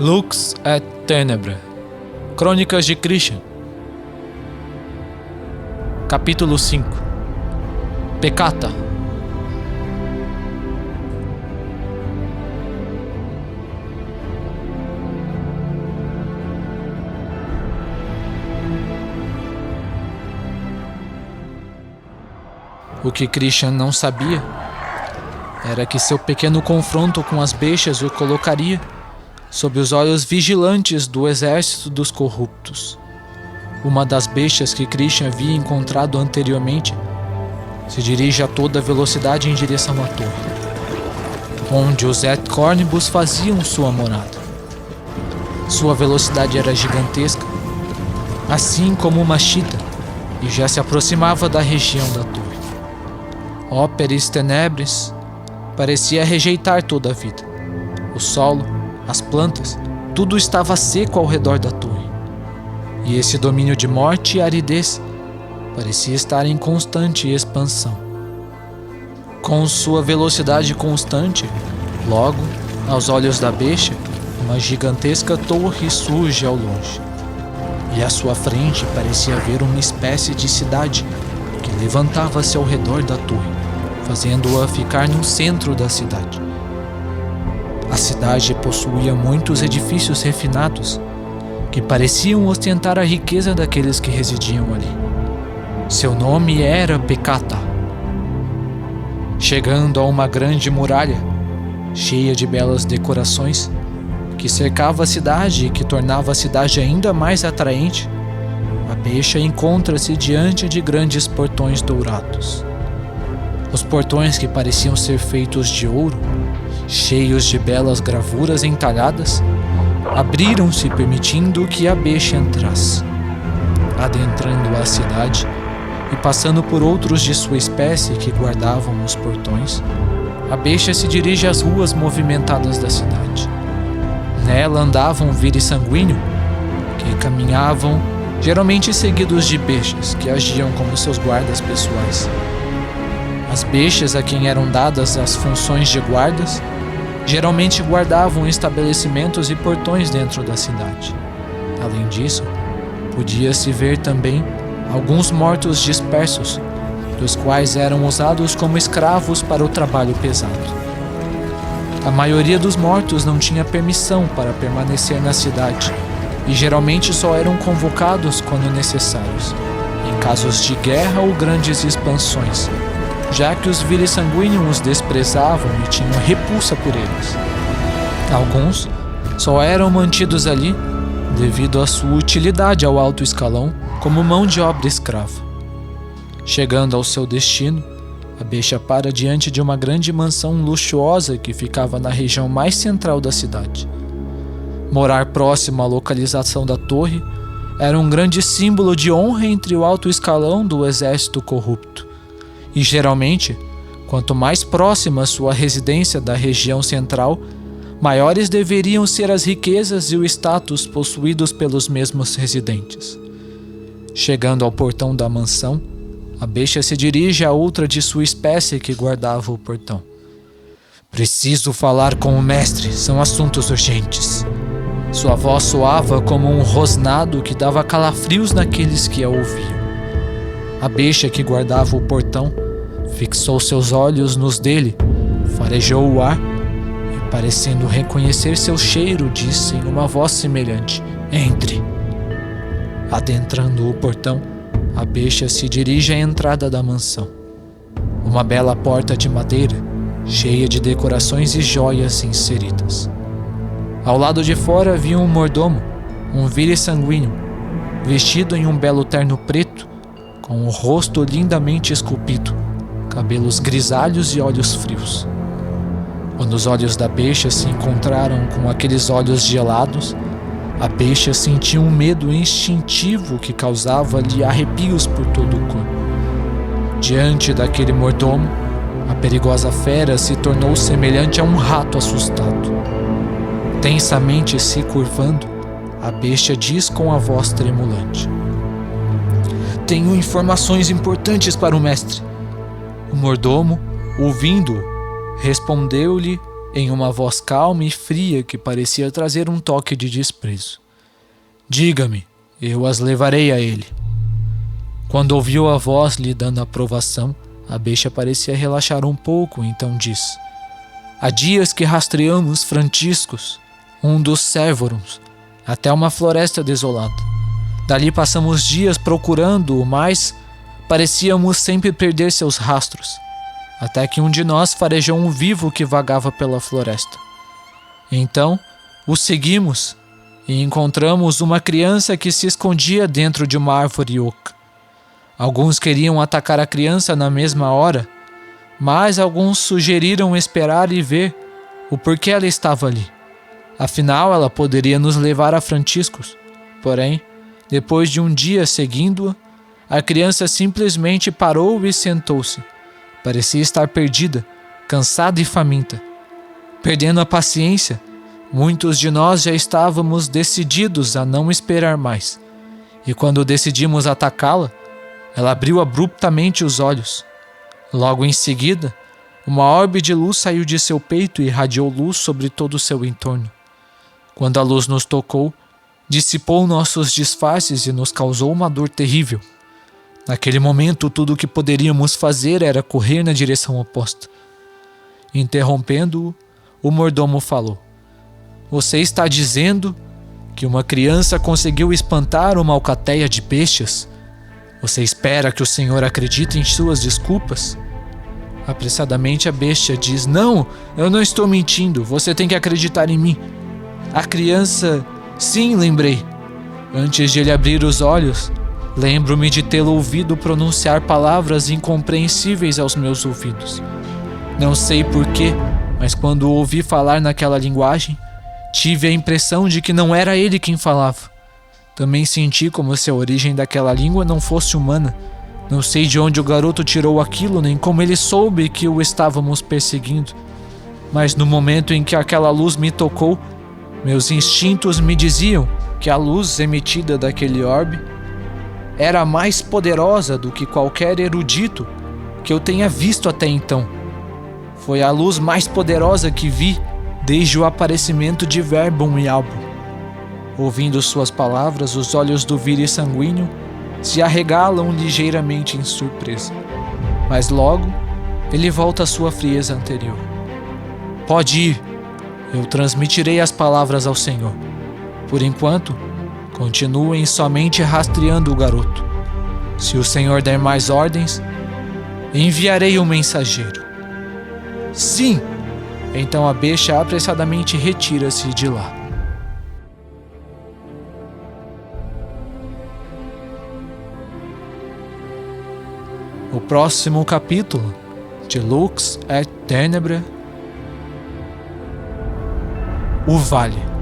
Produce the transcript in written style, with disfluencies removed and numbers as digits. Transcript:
Lux et Tenebra. Crônicas de Christian. Capítulo 5. Peccata. O que Christian não sabia era que seu pequeno confronto com as bestas o colocaria sob os olhos vigilantes do exército dos corruptos. Uma das bestas que Christian havia encontrado anteriormente se dirige a toda velocidade em direção à torre, onde os Et Cornibus faziam sua morada. Sua velocidade era gigantesca, assim como uma chita, e já se aproximava da região da torre. Operis Tenebris parecia rejeitar toda a vida. O solo, as plantas, tudo estava seco ao redor da torre. E esse domínio de morte e aridez parecia estar em constante expansão. Com sua velocidade constante, logo, aos olhos da besta, uma gigantesca torre surge ao longe. E à sua frente parecia haver uma espécie de cidade que levantava-se ao redor da torre, fazendo-a ficar no centro da cidade. A cidade possuía muitos edifícios refinados que pareciam ostentar a riqueza daqueles que residiam ali. Seu nome era Peccata. Chegando a uma grande muralha, cheia de belas decorações, que cercava a cidade e que tornava a cidade ainda mais atraente, a besta encontra-se diante de grandes portões dourados. Os portões, que pareciam ser feitos de ouro, cheios de belas gravuras entalhadas, abriram-se permitindo que a besta entrasse. Adentrando a cidade e passando por outros de sua espécie que guardavam os portões, a besta se dirige às ruas movimentadas da cidade. Nela andavam vires sanguíneos que caminhavam, geralmente seguidos de bestas que agiam como seus guardas pessoais. As bestas a quem eram dadas as funções de guardas geralmente guardavam estabelecimentos e portões dentro da cidade. Além disso, podia-se ver também alguns mortos dispersos, dos quais eram usados como escravos para o trabalho pesado. A maioria dos mortos não tinha permissão para permanecer na cidade e geralmente só eram convocados quando necessários, em casos de guerra ou grandes expansões, já que os vires sanguíneos os desprezavam e tinham repulsa por eles. Alguns só eram mantidos ali devido à sua utilidade ao alto escalão como mão de obra escrava. Chegando ao seu destino, a besta para diante de uma grande mansão luxuosa que ficava na região mais central da cidade. Morar próximo à localização da torre era um grande símbolo de honra entre o alto escalão do exército corrupto. E geralmente, quanto mais próxima sua residência da região central, maiores deveriam ser as riquezas e o status possuídos pelos mesmos residentes. Chegando ao portão da mansão, a besta se dirige a outra de sua espécie que guardava o portão. "Preciso falar com o mestre, são assuntos urgentes." Sua voz soava como um rosnado que dava calafrios naqueles que a ouviam. A besta que guardava o portão fixou seus olhos nos dele, farejou o ar e, parecendo reconhecer seu cheiro, disse em uma voz semelhante: "Entre." Adentrando o portão, a besta se dirige à entrada da mansão. Uma bela porta de madeira, cheia de decorações e joias inseridas. Ao lado de fora havia um mordomo, um vire sanguíneo, vestido em um belo terno preto, com o rosto lindamente esculpido, cabelos grisalhos e olhos frios. Quando os olhos da besta se encontraram com aqueles olhos gelados, a besta sentiu um medo instintivo que causava-lhe arrepios por todo o corpo. Diante daquele mordomo, a perigosa fera se tornou semelhante a um rato assustado. Tensamente se curvando, a besta diz com a voz tremulante: "Tenho informações importantes para o mestre." O mordomo, ouvindo-o, respondeu-lhe em uma voz calma e fria que parecia trazer um toque de desprezo. Diga-me, eu as levarei a ele. Quando ouviu a voz lhe dando aprovação, a besta parecia relaxar um pouco, então disse: há dias que rastreamos Franciscus, um dos Cérvorums, até uma floresta desolada. Dali passamos dias procurando-o, mas parecíamos sempre perder seus rastros, até que um de nós farejou um vivo que vagava pela floresta. Então, o seguimos e encontramos uma criança que se escondia dentro de uma árvore oca. Alguns queriam atacar a criança na mesma hora, mas alguns sugeriram esperar e ver o porquê ela estava ali. Afinal, ela poderia nos levar a Franciscus. Porém, depois de um dia seguindo-a, a criança simplesmente parou e sentou-se. Parecia estar perdida, cansada e faminta. Perdendo a paciência, muitos de nós já estávamos decididos a não esperar mais. E quando decidimos atacá-la, ela abriu abruptamente os olhos. Logo em seguida, uma orbe de luz saiu de seu peito e irradiou luz sobre todo o seu entorno. Quando a luz nos tocou, dissipou nossos disfarces e nos causou uma dor terrível. Naquele momento, tudo o que poderíamos fazer era correr na direção oposta. Interrompendo-o, o mordomo falou: você está dizendo que uma criança conseguiu espantar uma alcateia de bestas? Você espera que o Senhor acredite em suas desculpas? Apressadamente a bestia diz: não, eu não estou mentindo, você tem que acreditar em mim. A criança... Sim, lembrei. Antes de ele abrir os olhos, lembro-me de tê-lo ouvido pronunciar palavras incompreensíveis aos meus ouvidos. Não sei porquê, mas quando o ouvi falar naquela linguagem, tive a impressão de que não era ele quem falava. Também senti como se a origem daquela língua não fosse humana. Não sei de onde o garoto tirou aquilo, nem como ele soube que o estávamos perseguindo. Mas no momento em que aquela luz me tocou, meus instintos me diziam que a luz emitida daquele orbe era mais poderosa do que qualquer erudito que eu tenha visto até então. Foi a luz mais poderosa que vi desde o aparecimento de Verbum e Album. Ouvindo suas palavras, os olhos do vírus sanguíneo se arregalam ligeiramente em surpresa. Mas logo, ele volta à sua frieza anterior. Pode ir, eu transmitirei as palavras ao Senhor. Por enquanto, continuem somente rastreando o garoto. Se o Senhor der mais ordens, enviarei um mensageiro. Sim! Então a besta apressadamente retira-se de lá. O próximo capítulo de Lux et Tenebra, o Vale.